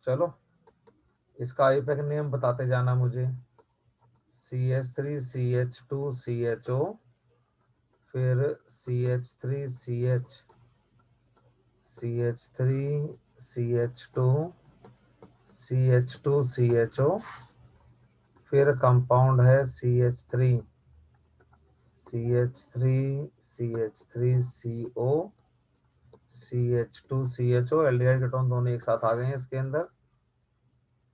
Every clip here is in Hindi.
चलो इसका आईपैक नेम बताते जाना मुझे। CH3CH2CHO, फिर CH3CH2CH2CH2CHO, फिर कंपाउंड है CH3CH3CO, CH2CHO, एल्डिहाइड कीटोन दोनों एक साथ आ गए हैं इसके अंदर।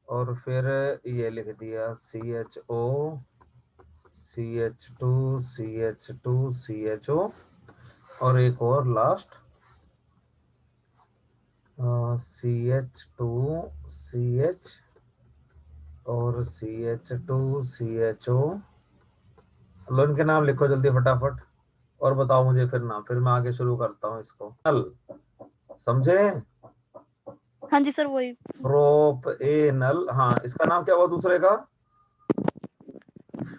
और फिर ये लिख दिया CHO, CH2CH2CHO, और एक और लास्ट CH2CH और CH2CHO। लो इनके नाम लिखो जल्दी फटाफट और बताओ मुझे फिर नाम, फिर मैं आगे शुरू करता हूँ इसको। समझे? हाँ जी सर वही। प्रोपेनल। हाँ, इसका नाम क्या हुआ दूसरे का?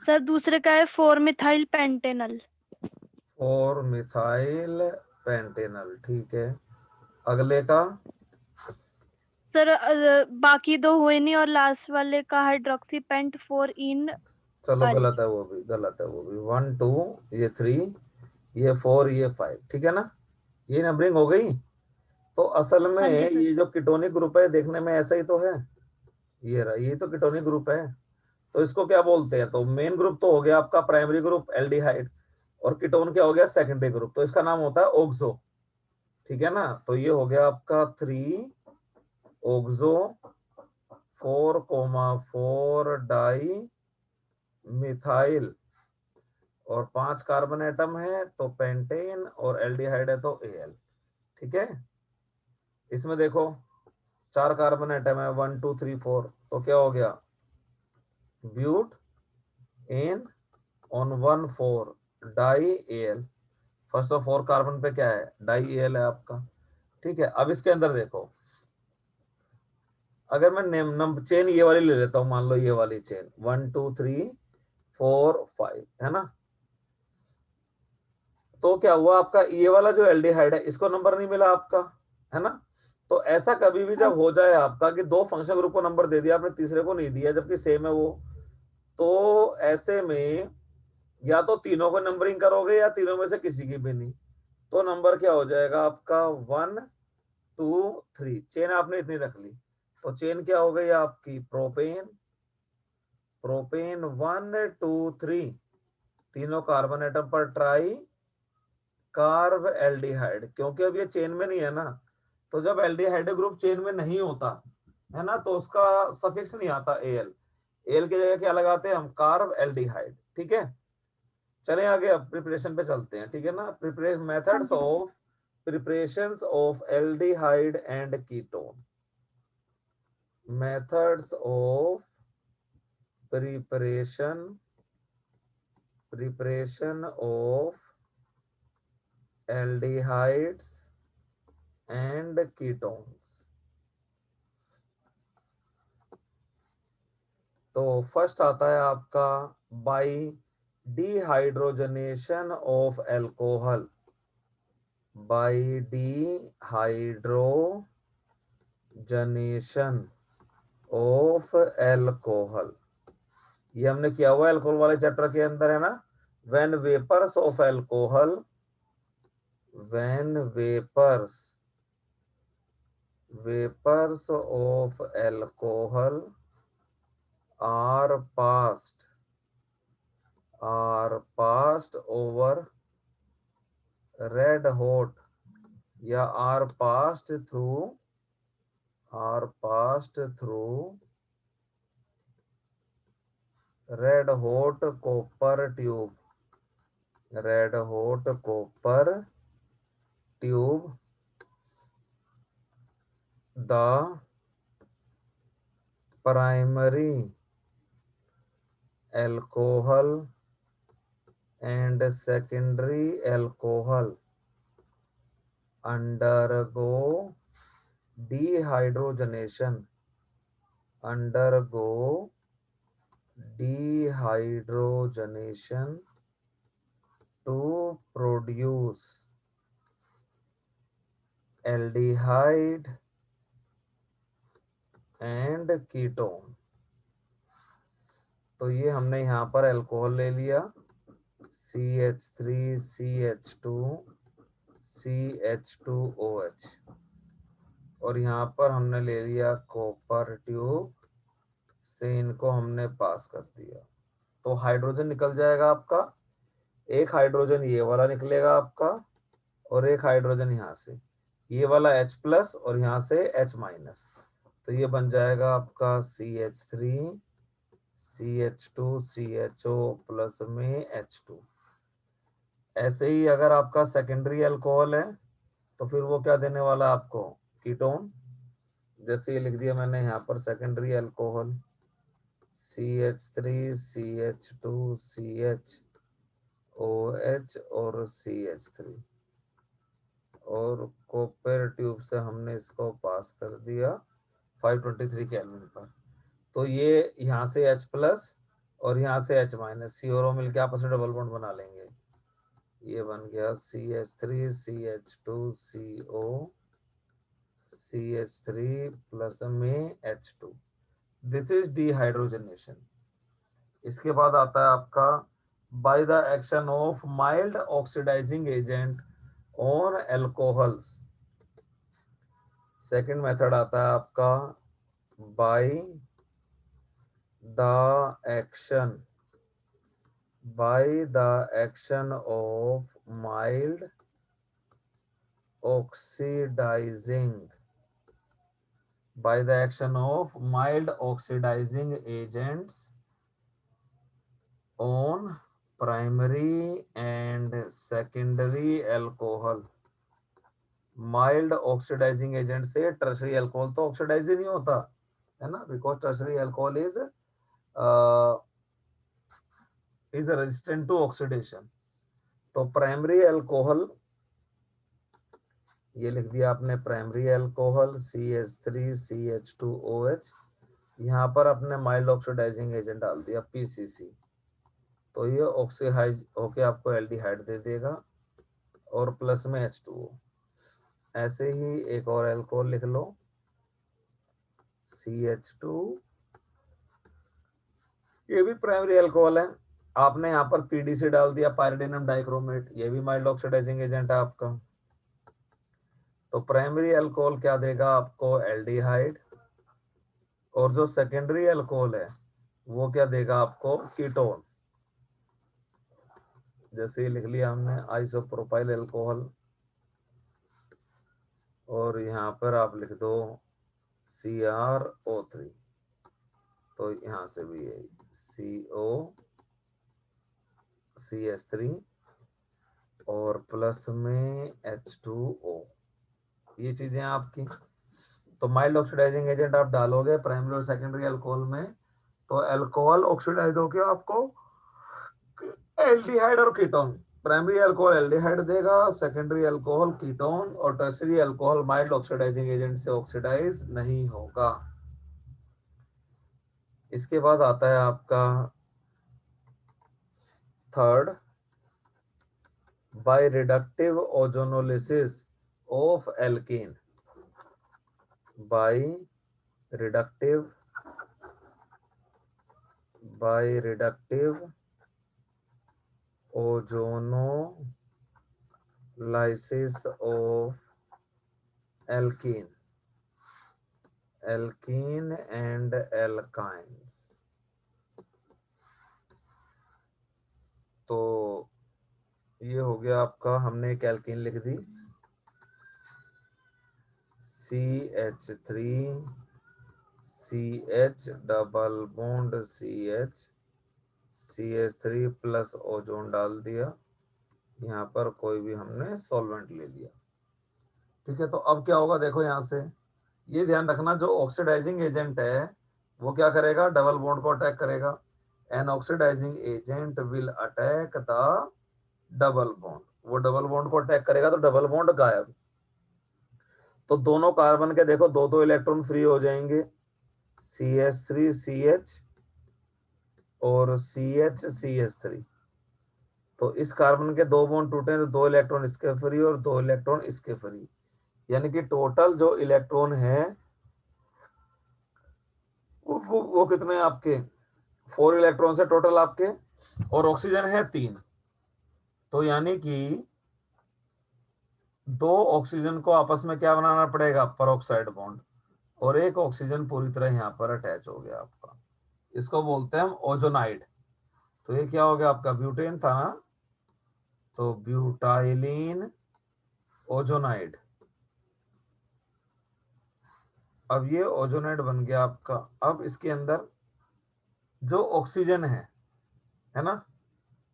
सर दूसरे का है 4 मिथाइल पेंटेनल। 4 मिथाइल पेंटेनल, ठीक है। अगले का? सर बाकी दो हुए नहीं, और लास्ट वाले का हाइड्रोक्सी पेंट 4 इन चलो अल। गलत है वो भी, गलत है वो भी। 1 2, ये 3, ये 4, ये 5, ठीक है ना? ये नंबरिंग हो गई। तो असल में हाँ जी सर। ये जो कीटोनिक ग्रुप है देखने में ऐसा ही तो है। ये रहा, ये तो कीटोनिक ग्रुप है। तो इसको क्या बोलते हैं? तो मेन ग्रुप तो हो गया आपका प्राइमरी ग्रुप एल्डिहाइड, और कीटोन क्या हो गया? Secondary group. तो इसका नाम होता है ओक्सो, ठीक है ना? तो ये हो गया आपका 3 ओक्सो 4,4 डाई मिथाइल, और 5 कार्बन एटम है तो पेंटेन, और एल्डिहाइड है तो एल, ठीक है। इसमें देखो 4 कार्बन एटम है, 1 2 3 4, तो क्या हो गया? Butane on 1 4 dial. First of 4 carbon पे क्या है? डाई एल है आपका, ठीक है। अब इसके अंदर देखो, अगर मैं नेम नंबर चेन ये वाली ले लेता हूं, मान लो ये वाली चेन 1 2 3 4 5 है ना, तो क्या हुआ आपका? ये वाला जो एल्डिहाइड है इसको नंबर नहीं मिला आपका, है ना? तो ऐसा कभी भी हाँ जब हो जाए आपका कि दो फंक्शन ग्रुप को नंबर दे दिया आपने, तीसरे को नहीं दिया जबकि सेम है वो, तो ऐसे में या तो तीनों को नंबरिंग करोगे या तीनों में से किसी की भी नहीं। तो नंबर क्या हो जाएगा आपका? 1 2 3। चेन आपने इतनी रख ली, तो चेन क्या हो गई आपकी? प्रोपेन, प्रोपेन 1 2 3, तीनों कार्बन एटम पर ट्राई कार्ब एल्डिहाइड, क्योंकि अब ये चेन में नहीं है ना। तो जब एल्डिहाइड ग्रुप चेन में नहीं होता है ना, तो उसका सफिक्स नहीं आता एल। एल की जगह क्या लगाते हैं हम? कार्ब एल्डिहाइड, ठीक है। चलें आगे, अब प्रिपरेशन पे चलते हैं, ठीक है ना? प्रिपरेशन हाँ मेथड्स जी sir. Of preparations of aldehyde and ketone. Methods of preparation, preparation of aldehydes and ketones. तो फर्स्ट आता है आपका by dehydrogenation of alcohol, by dehydrogenation of alcohol. ये हमने किया हुआ एल्कोहल वाले चैप्टर के अंदर, है ना? When vapours of alcohol, when vapours of alcohol are passed over red hot, या are passed through red hot copper tube, red hot copper tube, the primary alcohol and secondary alcohol undergo dehydrogenation, undergo dehydrogenation to produce aldehyde and ketone. तो ये हमने यहाँ पर अल्कोहल ले लिया CH3 CH2 CH2OH, और यहाँ पर हमने ले लिया कॉपर ट्यूब से, इनको हमने पास कर दिया। तो हाइड्रोजन निकल जाएगा आपका, एक हाइड्रोजन ये वाला निकलेगा आपका, और एक हाइड्रोजन यहाँ से ये वाला H+ और यहाँ से H-। तो ये बन जाएगा आपका CH3 CH2 CHO प्लस में H2। ऐसे ही अगर आपका सेकेंडरी अल्कोहल है तो फिर वो क्या देने वाला आपको, कीटोन। जैसे ये लिख दिया मैंने यहाँ पर secondary alcohol CH3 CH2 CHOH और CH3, और कॉपर ट्यूब से हमने इसको पास कर दिया 523 केल्विन पर। तो ये यहाँ से H+ और यहाँ से H-, सी और O मिलकर आपस में डबल बॉन्ड बना लेंगे। ये बन गया CH3 CH2 CO CH3 plus में H2। This is dehydrogenation. इसके बाद आता है आपका by the action of mild oxidising agent on alcohols. Second method आता है आपका by the action of mild oxidising agents on primary and secondary alcohol. Mild oxidising agent से टर्शरी अल्कोहल तो ऑक्सीडाइज ही नहीं होता है ना, because tertiary alcohol is resistant to oxidation. तो प्राइमरी अल्कोहल ये लिख दिया आपने, प्राइमरी अल्कोहल CH3 CH2OH, यहाँ पर अपने माइल्ड ऑक्सीडाइजिंग एजेंट डाल दिया PCC। तो ये ऑक्सीडाइज होके आपको एल्डिहाइड दे देगा और प्लस में H2O। ऐसे ही एक और अल्कोहल लिख लो CH2, ये भी प्राइमरी अल्कोहल है। आपने यहाँ पर PDC डाल दिया, पायरिडिनम डाइक्रोमेट, ये भी माइल्ड ऑक्सीडाइजिंग एजेंट है आपका। तो प्राइमरी अल्कोहल क्या देगा आपको, एल्डिहाइड, और जो सेकेंडरी अल्कोहल है वो क्या देगा आपको, कीटोन। जैसे लिख लिया हमने आइसोप्रोपाइल अल्कोहल, और यहाँ पर आप लिख दो CrO3। तो यहाँ से भी यही CH3 और प्लस में H2O, ये चीजें आपकी। तो माइल्ड ऑक्सीडाइजिंग एजेंट आप डालोगे प्राइमरी और सेकेंडरी अल्कोहल में, तो अल्कोहल ऑक्सीडाइज होके आपको एल्डिहाइड और कीटोन, प्राइमरी अल्कोहल एल्डिहाइड देगा, सेकेंडरी अल्कोहल कीटोन, और tertiary alcohol mild oxidising agent से ऑक्सीडाइज नहीं होगा। इसके बाद आता है आपका third, by reductive ozonolysis of alkene. By reductive ozonolysis of alkene and alkynes. तो ये हो गया आपका, हमने एक एल्कीन लिख दी CH3 CH double bond CH3 plus ozone डाल दिया, यहाँ पर कोई भी हमने सॉल्वेंट ले लिया। ठीक है, तो अब क्या होगा देखो, यहाँ से ये ध्यान रखना, जो ऑक्सीडाइजिंग एजेंट है वो क्या करेगा, डबल बॉन्ड को अटैक करेगा। An oxidising agent will attack the double bond, वो डबल बॉन्ड को अटैक करेगा तो डबल बॉन्ड गायब। तो दोनों कार्बन के देखो दो दो इलेक्ट्रॉन फ्री हो जाएंगे, CH3 CH और CH3। तो इस कार्बन के दो बॉन्ड टूटे तो दो इलेक्ट्रॉन इसके फ्री और दो इलेक्ट्रॉन इसके फ्री, यानी कि टोटल जो इलेक्ट्रॉन है वो कितने हैं आपके 4 इलेक्ट्रॉन से टोटल आपके, और ऑक्सीजन है 3, तो यानी कि 2 ऑक्सीजन को आपस में क्या बनाना पड़ेगा, परऑक्साइड बॉन्ड, और 1 ऑक्सीजन पूरी तरह यहाँ पर अटैच हो गया आपका, इसको बोलते हैं हम ओजोनाइड। तो ये क्या हो गया आपका, ब्यूटेन था ना, तो ब्यूटाइलिन ओजोनाइड। अब ये ओजोनाइड बन गया आपका। अब इसके अंदर जो ऑक्सीजन है ना,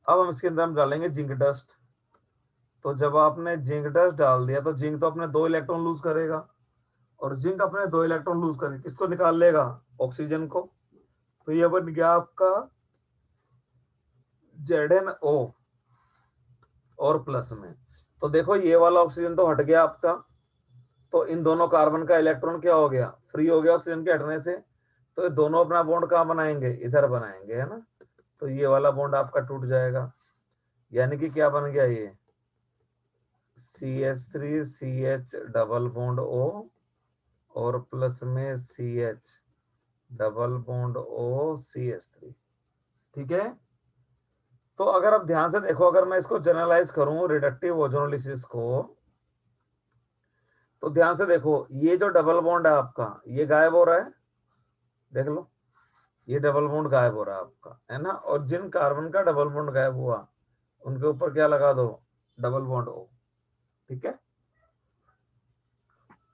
अब हम इसके अंदर हम डालेंगे जिंक डस्ट। तो जब आपने जिंक डस्ट डाल दिया तो जिंक तो अपने 2 इलेक्ट्रॉन लूज करेगा, और जिंक अपने 2 इलेक्ट्रॉन लूज करके किसको निकाल लेगा, ऑक्सीजन को। तो ये बन गया आपका ZnO और प्लस में। तो देखो ये वाला ऑक्सीजन तो हट गया आपका, तो इन दोनों कार्बन का इलेक्ट्रॉन क्या हो गया, फ्री हो गया ऑक्सीजन के हटने से। तो ये दोनों अपना बॉन्ड कहाँ बनाएंगे, इधर बनाएंगे, है ना। तो ये वाला बॉन्ड आपका टूट जाएगा, यानी कि क्या बन गया, ये CH3CH डबल बॉन्ड O और प्लस में CH double bond O CH3। ठीक है। तो अगर आप ध्यान से देखो, अगर मैं इसको जनरलाइज करूं रिडक्टिव ओजोनोलिसिस को, तो ध्यान से देखो, ये जो डबल बॉन्ड है आपका ये गायब हो रहा है, देख लो, ये डबल बॉन्ड गायब हो रहा है आपका, है ना। और जिन कार्बन का डबल बॉन्ड गायब हुआ उनके ऊपर क्या लगा दो, डबल बॉन्ड O। ठीक है।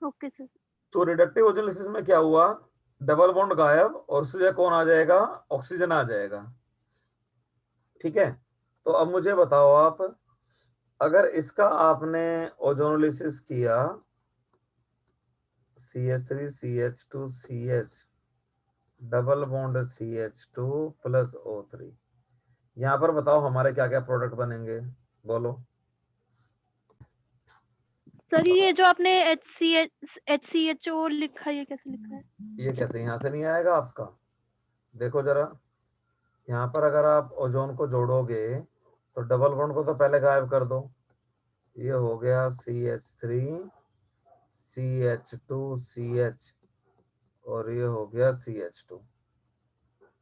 Okay sir. तो रिडक्टिव ओजोनोलिसिस में क्या हुआ, डबल बॉन्ड गायब और उसकी जगह कौन आ जाएगा, ऑक्सीजन आ जाएगा। ठीक है। तो अब मुझे बताओ आप, अगर इसका आपने ओजोनोलिसिस किया CH3CH2CH double bond CH2 plus O3, यहाँ पर बताओ हमारे क्या क्या प्रोडक्ट बनेंगे, बोलो। सर ये जो आपने HCHO लिखा है, ये कैसे लिखा है? ये कैसे यहाँ से नहीं आएगा आपका, देखो जरा, यहाँ पर अगर आप ओजोन को जोड़ोगे तो डबल बॉन्ड को तो पहले गायब कर दो, ये हो गया CH3CH2CH और ये हो गया CH2।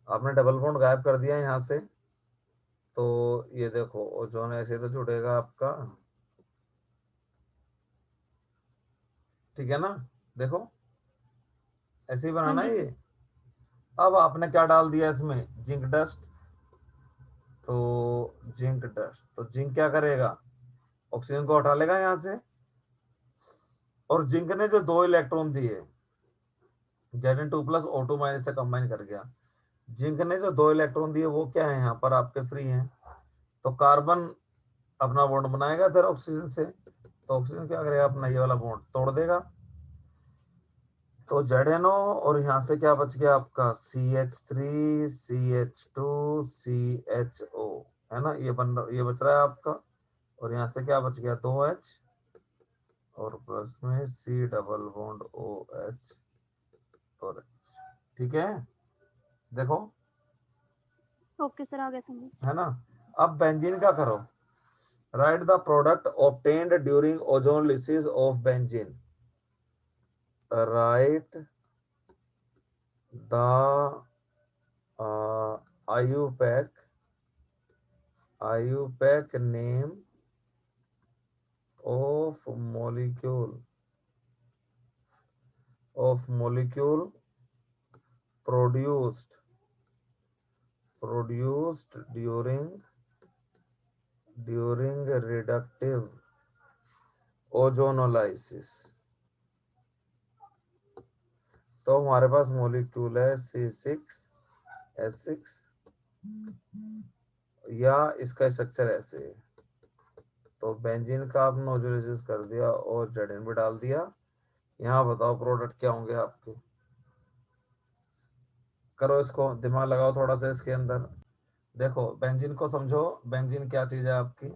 आपने डबल बॉन्ड गायब कर दिया यहाँ से, तो ये देखो ओजोन ऐसे तो जुड़ेगा आपका, ठीक है ना। देखो ऐसे ही हाँ बनाना जी है सर। ये। अब आपने क्या डाल दिया इसमें, जिंक डस्ट। तो जिंक डस्ट, तो जिंक क्या करेगा, ऑक्सीजन को हटा लेगा यहाँ से, और जिंक ने जो 2 इलेक्ट्रॉन दिए Zn2 प्लस O2 माइनस से कंबाइन कर गया, जिंक ने जो 2 इलेक्ट्रॉन दिए वो क्या है, यहाँ पर आपके फ्री हैं। तो कार्बन अपना बॉन्ड बनाएगा इधर ऑक्सीजन से, तो ऑक्सीजन क्या करेगा, अपना ये वाला बॉन्ड तोड़ देगा। तो ZnO और यहाँ से क्या बच गया आपका CH3CH2CHO, है ना, ये बच रहा है आपका। और यहाँ से क्या बच गया, 2H और प्लस में C डबल बॉन्ड OH और H। ठीक है। देखो, ओके सर, आ गया समझ। है ना। अब बेंजीन का करो, right the product obtained during ozonolysis of benzene, right the IUPAC name of molecule produced during reductive ozonolysis. तो हमारे पास मॉलिक्यूल है C6H6, या इसका स्ट्रक्चर ऐसे है। तो बेंजीन का आपने ओजोनोलाइसिस कर दिया और Zn भी डाल दिया। यहाँ बताओ प्रोडक्ट क्या होंगे आपके, करो इसको, दिमाग लगाओ थोड़ा सा इसके अंदर। देखो बेंजीन को समझो, बेंजीन क्या चीज है आपकी।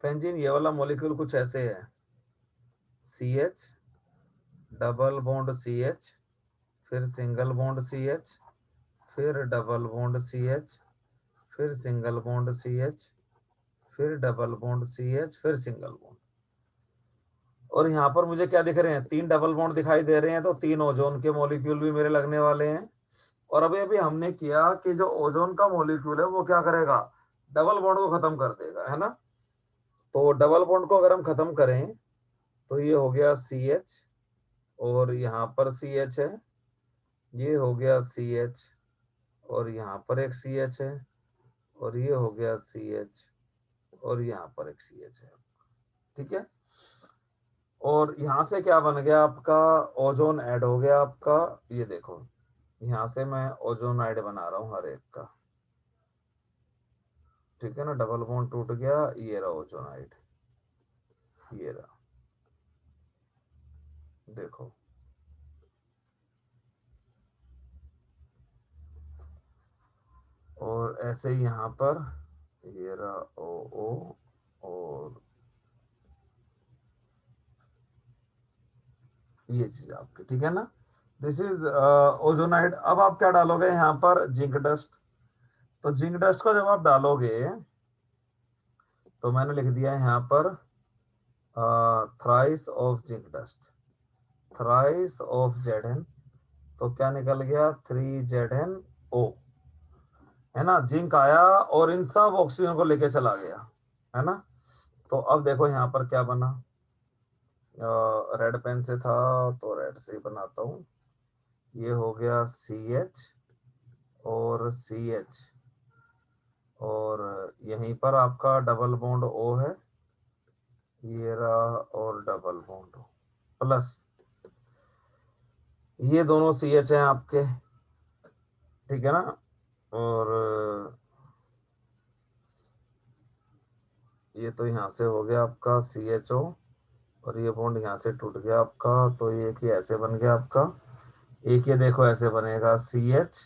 बेंजीन ये वाला मॉलिक्यूल कुछ ऐसे है, CH डबल बॉन्ड CH, फिर सिंगल बॉन्ड CH, फिर डबल बॉन्ड CH, फिर सिंगल बॉन्ड CH, फिर डबल बॉन्ड CH, फिर सिंगल बॉन्ड। और यहाँ पर मुझे क्या दिख रहे हैं, 3 डबल बॉन्ड दिखाई दे रहे हैं, तो 3 ओजोन के मॉलिक्यूल भी मेरे लगने वाले हैं। और अभी अभी हमने किया कि जो ओजोन का मॉलिक्यूल है वो क्या करेगा, डबल बॉन्ड को खत्म कर देगा, है ना। तो डबल बॉन्ड को अगर हम खत्म करें तो ये हो गया CH, और यहाँ पर CH है, ये हो गया CH, और यहाँ पर एक CH है, और ये हो गया CH, और यहाँ पर एक CH है। ठीक है, और यहाँ से क्या बन गया आपका, ओजोन ऐड हो गया आपका। ये देखो, यहाँ से मैं ओजोन ऐड बना रहा हूँ हर एक का, ठीक है ना। डबल बॉन्ड टूट गया, ये रहा ओजोन ऐड, ये रहा, देखो। और ऐसे ही यहाँ पर ये रहा OO, और ये चीज आपकी, ठीक है ना। This is ozonide. अब आप क्या डालोगे यहाँ पर, जिंक डस्ट। तो जिंक डस्ट को जब आप डालोगे तो मैंने लिख दिया यहाँ पर thrice of zinc dust, thrice of Zn। तो क्या निकल गया, 3ZnO, है ना। जिंक आया और इन सब ऑक्सीजन को लेके चला गया, है ना। तो अब देखो यहाँ पर क्या बना, रेड पेन से था तो रेड से ही बनाता हूँ। ये हो गया CH और CH, और यहीं पर आपका डबल बॉन्ड O है, ये रहा, और डबल बॉन्ड O प्लस ये दोनों CH हैं आपके, ठीक है ना। और ये तो यहाँ से हो गया आपका CHO, और ये बॉन्ड यहाँ से टूट गया आपका, तो ये कि ऐसे बन गया आपका। एक ये देखो ऐसे बनेगा, CH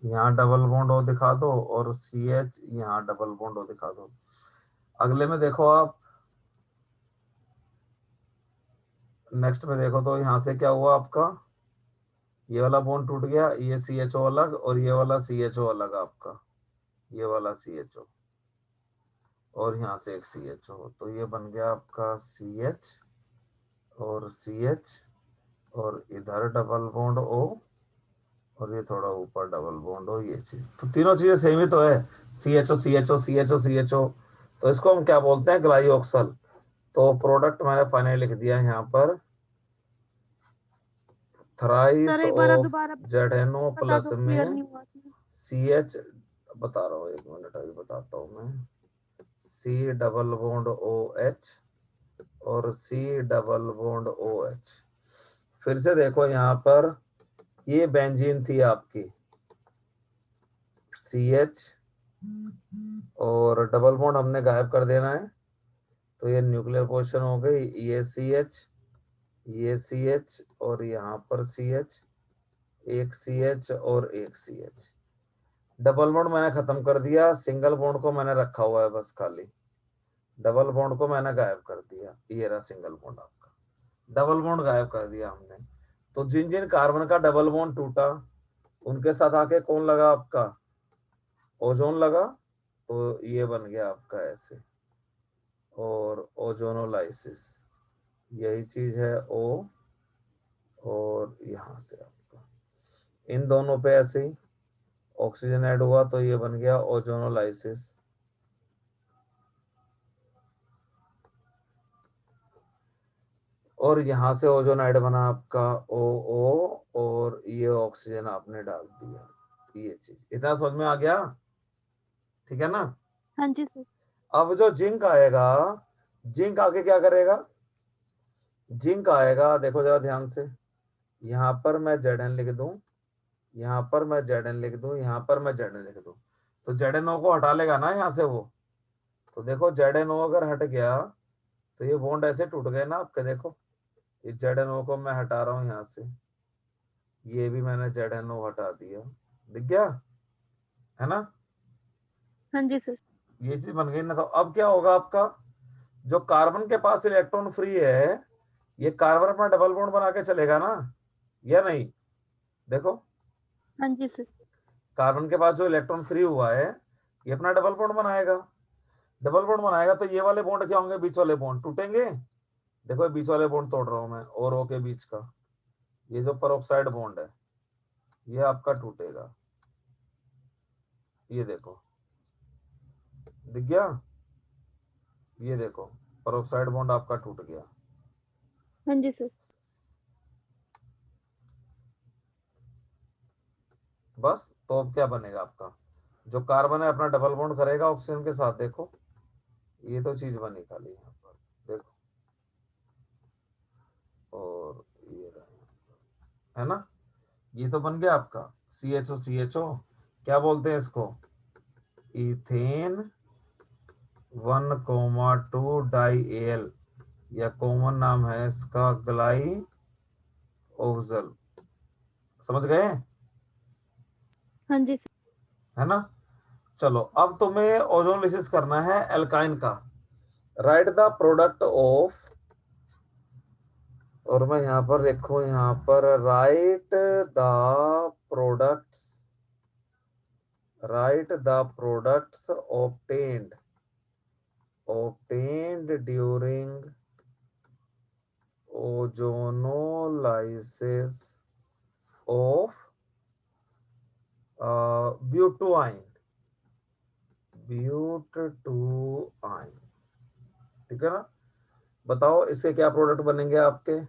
यहाँ डबल बॉन्ड O दिखा दो, और CH यहाँ डबल बॉन्ड O दिखा दो। अगले में देखो आप, नेक्स्ट में देखो तो यहाँ से क्या हुआ आपका, ये वाला बॉन्ड टूट गया, ये CHO अलग, और ये वाला CHO अलग आपका, ये वाला CHO, और यहाँ से एक CHO। तो ये बन गया आपका CH और CH, और इधर डबल बॉन्ड O, और ये थोड़ा ऊपर डबल बॉन्ड हो, ये चीज। तो तीनों चीजें सेम ही तो है, CHO CHO CHO CHO। तो इसको हम क्या बोलते हैं, ग्लाइऑक्सल। तो प्रोडक्ट मैंने फाइनली लिख दिया यहाँ पर, सर थ्राइस एक बार आप ऑफ दोबारा ZnO बता प्लस दो, क्लियर में नहीं हुआ था। CH, बता रहा हूँ, 1 मिनट अभी बताता हूँ मैं। C डबल बॉन्ड OH, और C डबल बॉन्ड OH। फिर से देखो यहाँ पर, ये बेंजीन थी आपकी, CH, और डबल बॉन्ड हमने गायब कर देना है। तो ये न्यूक्लियर पोजीशन हो गई, ये CH, ये CH, और यहाँ पर CH, एक CH और एक CH। डबल बॉन्ड मैंने खत्म कर दिया, सिंगल बॉन्ड को मैंने रखा हुआ है बस खाली, डबल बॉन्ड को मैंने गायब कर दिया। ये रहा सिंगल बॉन्ड आपका, डबल बॉन्ड गायब कर दिया हमने। तो जिन जिन कार्बन का डबल बॉन्ड टूटा उनके साथ आके कौन लगा आपका, ओजोन लगा। तो ये बन गया आपका ऐसे, और ओजोनोलाइसिस, यही चीज है O, और यहाँ से आपका इन दोनों पे ऐसे ही ऑक्सीजन ऐड हुआ, तो ये बन गया ओजोनोलाइसिस। और यहाँ से ओजोन ऐड बना आपका OO, और ये ऑक्सीजन आपने डाल दिया। ये चीज इतना समझ में आ गया, ठीक है ना। हाँ जी सर। अब जो जिंक आएगा, जिंक आके क्या करेगा, जिंक आएगा, देखो जरा ध्यान से, यहाँ पर मैं Zn लिख दूं, यहाँ पर मैं Zn लिख दूं, यहाँ पर मैं Zn लिख दूं, तो ZnO को हटा लेगा ना यहाँ से वो। तो देखो ZnO अगर हट गया तो ये बॉन्ड ऐसे टूट गए ना आपके, देखो इस ZnO को मैं हटा रहा हूँ यहाँ से, ये भी मैंने ZnO हटा दिया, दिख गया, है ना। हाँ जी सर। ये चीज बन गई ना। तो अब क्या होगा आपका, जो कार्बन के पास इलेक्ट्रॉन फ्री है, ये कार्बन अपना डबल बॉन्ड बना के चलेगा ना, या नहीं। देखो हाँ जी सर। कार्बन के पास जो इलेक्ट्रॉन फ्री हुआ है, ये अपना डबल बॉन्ड बनाएगा। डबल बॉन्ड बनाएगा तो ये वाले बॉन्ड क्या होंगे, बीच वाले बॉन्ड टूटेंगे, देखो ये बीच वाले बॉन्ड तोड़ रहा हूं मैं और ओ के बीच का, ये जो परऑक्साइड बॉन्ड है ये आपका टूटेगा, ये देखो दिख गया, ये देखो परऑक्साइड बॉन्ड आपका टूट गया। हाँ जी सर। बस तो अब क्या बनेगा आपका, जो कार्बन है अपना डबल बॉन्ड करेगा ऑक्सीजन के साथ, देखो ये तो चीज बनी खाली यहाँ पर देखो, और ये रहा, है ना, ये तो बन गया आपका CHO, क्या बोलते हैं इसको, इथेन 1,2 डाई एल, या कॉमन नाम है इसका ग्लाई ओक्सल, समझ गए, हाँ जी सर। है ना। चलो अब तुम्हें ओजोनलिसिस करना है एल्काइन का, राइट द प्रोडक्ट ऑफ, और मैं यहाँ पर देखो, यहाँ पर right the products, right the products obtained during ozonolysis of ब्यूटुआइन, ब्यूटुआइन, ठीक है ना। बताओ इसके क्या प्रोडक्ट बनेंगे आपके,